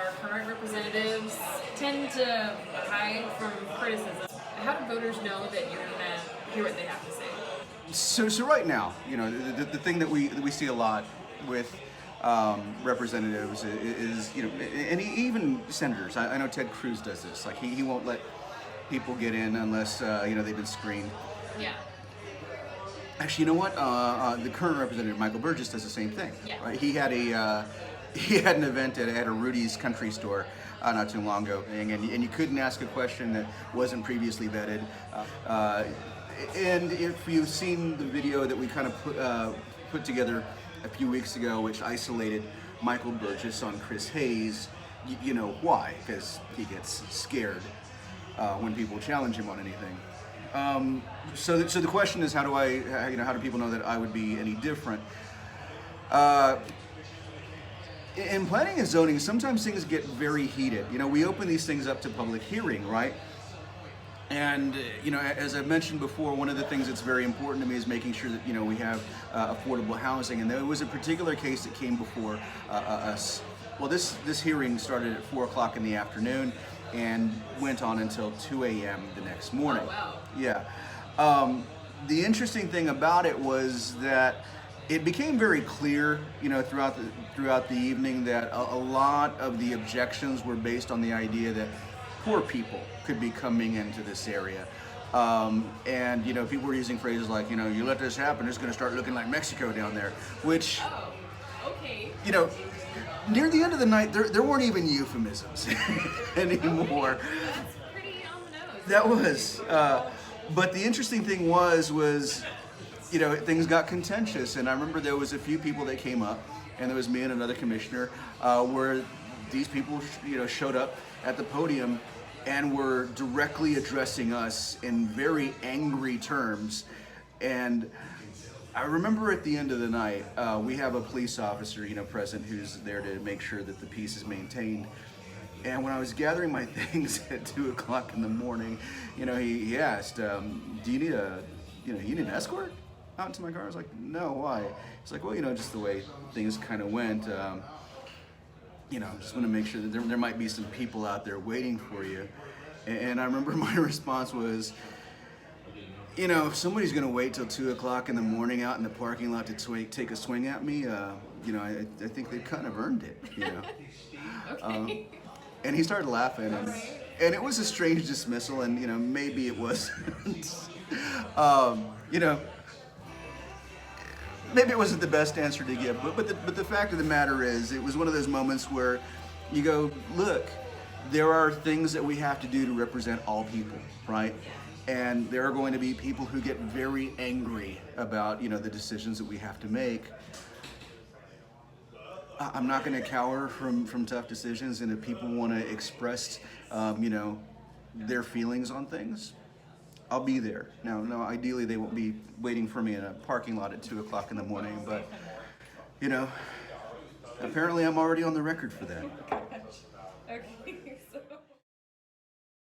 our current representatives tend to hide from criticism. How do voters know that you're going to hear what they have to say? So right now, the thing that we see a lot with representatives is, and even senators. I know Ted Cruz does this. Like he won't let people get in unless they've been screened. Yeah. Actually, you know what? The current representative, Michael Burgess, does the same thing. Yeah. Right? He had an event at a Rudy's country store not too long ago, and you couldn't ask a question that wasn't previously vetted. And if you've seen the video that we kind of put together a few weeks ago, which isolated Michael Burgess on Chris Hayes, you know why? Because he gets scared when people challenge him on anything. So the question is, how do people know that I would be any different? In planning and zoning, sometimes things get very heated. We open these things up to public hearing, right? And as I've mentioned before, one of the things that's very important to me is making sure that we have affordable housing. And there was a particular case that came before us. Well, this hearing started at 4 o'clock in the afternoon and went on until 2 a.m. the next morning. Oh, wow. Yeah. The interesting thing about it was that it became very clear, throughout the evening that a lot of the objections were based on the idea that poor people could be coming into this area. And people were using phrases like, you let this happen, it's going to start looking like Mexico down there, which, Oh, okay. near the end of the night, there weren't even euphemisms anymore. That's pretty on the nose. That was. But the interesting thing was, things got contentious. And I remember there was a few people that came up, and there was me and another commissioner, where these people, showed up at the podium and were directly addressing us in very angry terms. And I remember at the end of the night, we have a police officer, present who's there to make sure that the peace is maintained. And when I was gathering my things at 2 o'clock in the morning, he asked, "Do you need an escort out into my car?" I was like, "No, why?" He's like, "Well, just the way things kind of went. Just want to make sure that there might be some people out there waiting for you." And I remember my response was, if somebody's going to wait till 2 o'clock in the morning out in the parking lot to take a swing at me, I think they've kind of earned it, Okay. And he started laughing, and it was a strange dismissal, and maybe it wasn't, maybe it wasn't the best answer to give, but the fact of the matter is, it was one of those moments where you go, look, there are things that we have to do to represent all people, right? And there are going to be people who get very angry about the decisions that we have to make. I'm not going to cower from tough decisions, and if people want to express, their feelings on things, I'll be there. Now, no, ideally they won't be waiting for me in a parking lot at 2 o'clock in the morning, but apparently I'm already on the record for that. Okay.